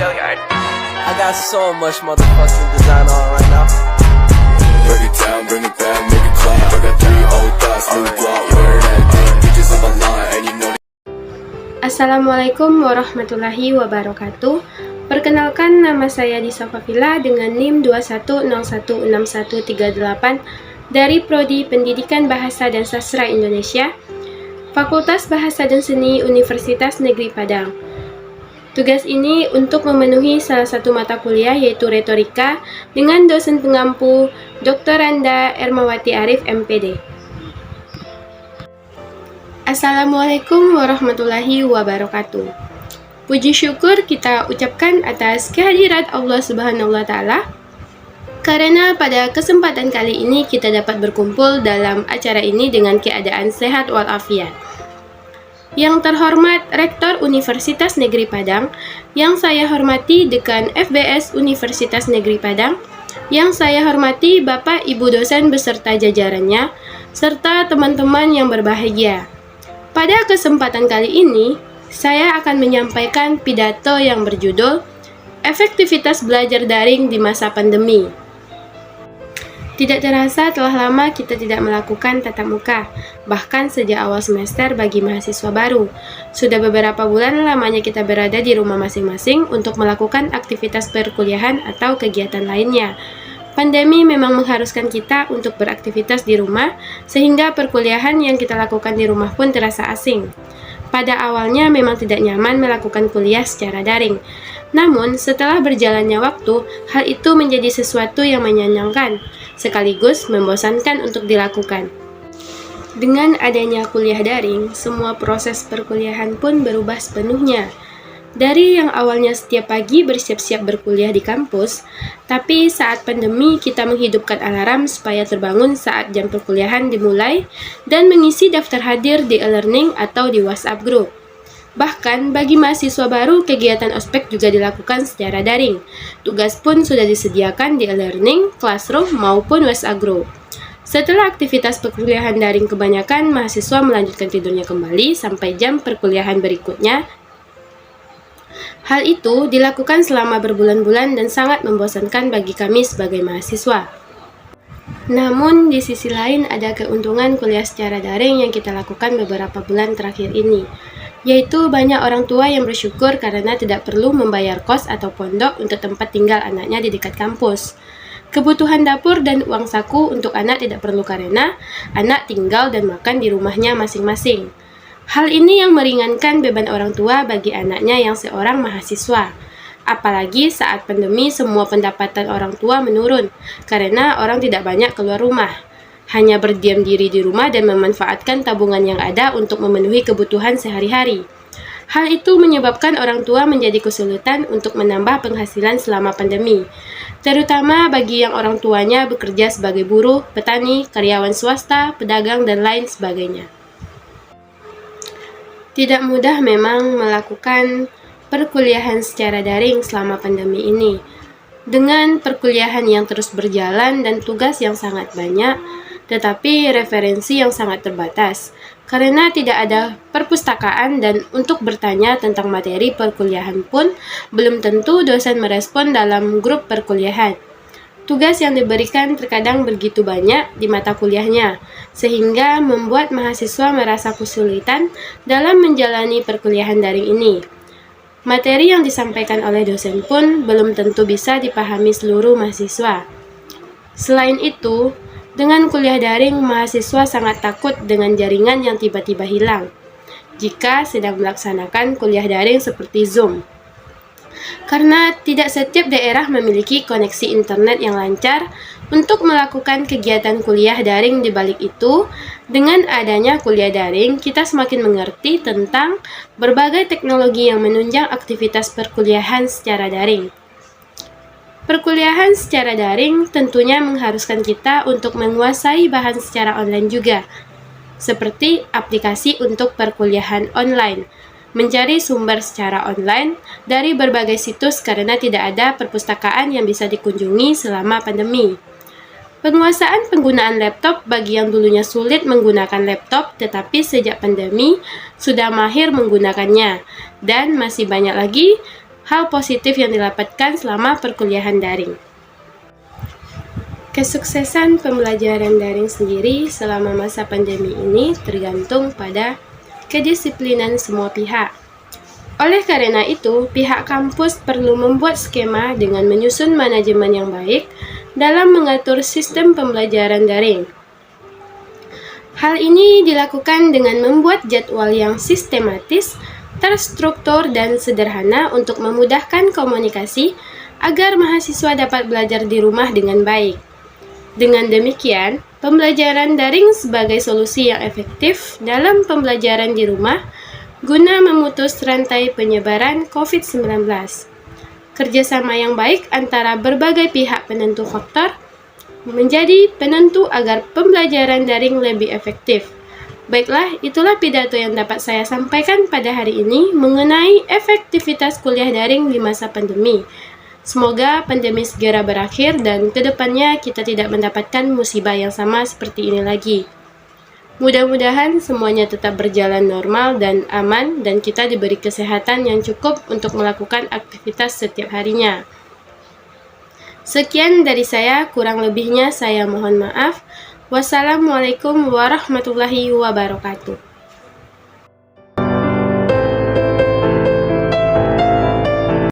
I got so much motherfucking design on right now. Break it down, bring it back, make it clap. I got 3 old thoughts, new block, wear that thing. Bitches on my line, and you know. Assalamualaikum warahmatullahi wabarakatuh. Perkenalkan, nama saya Disa Fafila dengan NIM 21016138 dari Prodi Pendidikan Bahasa dan Sastra Indonesia, Fakultas Bahasa dan Seni Universitas Negeri Padang. Tugas ini untuk memenuhi salah satu mata kuliah yaitu retorika dengan dosen pengampu Dr. Randa Ermawati Arif MPD. Assalamualaikum warahmatullahi wabarakatuh. Puji syukur kita ucapkan atas kehadirat Allah Subhanahu wa Ta'ala, karena pada kesempatan kali ini kita dapat berkumpul dalam acara ini dengan keadaan sehat walafiat. Yang terhormat Rektor Universitas Negeri Padang, yang saya hormati Dekan FBS Universitas Negeri Padang, yang saya hormati Bapak Ibu dosen beserta jajarannya, serta teman-teman yang berbahagia. Pada kesempatan kali ini, saya akan menyampaikan pidato yang berjudul Efektivitas Belajar Daring di Masa Pandemi. Tidak terasa telah lama kita tidak melakukan tatap muka, bahkan sejak awal semester bagi mahasiswa baru. Sudah beberapa bulan lamanya kita berada di rumah masing-masing untuk melakukan aktivitas perkuliahan atau kegiatan lainnya. Pandemi memang mengharuskan kita untuk beraktivitas di rumah, sehingga perkuliahan yang kita lakukan di rumah pun terasa asing. Pada awalnya memang tidak nyaman melakukan kuliah secara daring. Namun, setelah berjalannya waktu, hal itu menjadi sesuatu yang menyenangkan, sekaligus membosankan untuk dilakukan. Dengan adanya kuliah daring, semua proses perkuliahan pun berubah sepenuhnya. Dari yang awalnya setiap pagi bersiap-siap berkuliah di kampus, tapi saat pandemi kita menghidupkan alarm supaya terbangun saat jam perkuliahan dimulai dan mengisi daftar hadir di e-learning atau di WhatsApp group. Bahkan bagi mahasiswa baru, kegiatan ospek juga dilakukan secara daring. Tugas pun sudah disediakan di e-learning, classroom, maupun WhatsApp group. Setelah aktivitas perkuliahan daring kebanyakan, mahasiswa melanjutkan tidurnya kembali sampai jam perkuliahan berikutnya. Hal itu dilakukan selama berbulan-bulan dan sangat membosankan bagi kami sebagai mahasiswa. Namun, di sisi lain ada keuntungan kuliah secara daring yang kita lakukan beberapa bulan terakhir ini, yaitu banyak orang tua yang bersyukur karena tidak perlu membayar kos atau pondok untuk tempat tinggal anaknya di dekat kampus. Kebutuhan dapur dan uang saku untuk anak tidak perlu karena anak tinggal dan makan di rumahnya masing-masing. Hal ini yang meringankan beban orang tua bagi anaknya yang seorang mahasiswa. Apalagi saat pandemi semua pendapatan orang tua menurun karena orang tidak banyak keluar rumah. Hanya berdiam diri di rumah dan memanfaatkan tabungan yang ada untuk memenuhi kebutuhan sehari-hari. Hal itu menyebabkan orang tua menjadi kesulitan untuk menambah penghasilan selama pandemi, terutama bagi yang orang tuanya bekerja sebagai buruh, petani, karyawan swasta, pedagang, dan lain sebagainya. Tidak mudah memang melakukan perkuliahan secara daring selama pandemi ini. Dengan perkuliahan yang terus berjalan dan tugas yang sangat banyak, tetapi referensi yang sangat terbatas, karena tidak ada perpustakaan dan untuk bertanya tentang materi perkuliahan pun belum tentu dosen merespon dalam grup perkuliahan. Tugas yang diberikan terkadang begitu banyak di mata kuliahnya, sehingga membuat mahasiswa merasa kesulitan dalam menjalani perkuliahan daring ini. Materi yang disampaikan oleh dosen pun belum tentu bisa dipahami seluruh mahasiswa. Selain itu, dengan kuliah daring, mahasiswa sangat takut dengan jaringan yang tiba-tiba hilang jika sedang melaksanakan kuliah daring seperti Zoom. Karena tidak setiap daerah memiliki koneksi internet yang lancar untuk melakukan kegiatan kuliah daring. Di balik itu, dengan adanya kuliah daring, kita semakin mengerti tentang berbagai teknologi yang menunjang aktivitas perkuliahan secara daring. Perkuliahan secara daring tentunya mengharuskan kita untuk menguasai bahan secara online juga, seperti aplikasi untuk perkuliahan online, mencari sumber secara online dari berbagai situs karena tidak ada perpustakaan yang bisa dikunjungi selama pandemi. Penguasaan penggunaan laptop bagi yang dulunya sulit menggunakan laptop tetapi sejak pandemi sudah mahir menggunakannya, dan masih banyak lagi hal positif yang didapatkan selama perkuliahan daring. Kesuksesan pembelajaran daring sendiri selama masa pandemi ini tergantung pada kedisiplinan semua pihak. Oleh karena itu, pihak kampus perlu membuat skema dengan menyusun manajemen yang baik dalam mengatur sistem pembelajaran daring. Hal ini dilakukan dengan membuat jadwal yang sistematis, terstruktur, dan sederhana untuk memudahkan komunikasi agar mahasiswa dapat belajar di rumah dengan baik. Dengan demikian, pembelajaran daring sebagai solusi yang efektif dalam pembelajaran di rumah guna memutus rantai penyebaran COVID-19. Kerjasama yang baik antara berbagai pihak penentu faktor menjadi penentu agar pembelajaran daring lebih efektif. Baiklah, itulah pidato yang dapat saya sampaikan pada hari ini mengenai efektivitas kuliah daring di masa pandemi. Semoga pandemi segera berakhir dan kedepannya kita tidak mendapatkan musibah yang sama seperti ini lagi. Mudah-mudahan semuanya tetap berjalan normal dan aman dan kita diberi kesehatan yang cukup untuk melakukan aktivitas setiap harinya. Sekian dari saya, kurang lebihnya saya mohon maaf. Wassalamualaikum warahmatullahi wabarakatuh.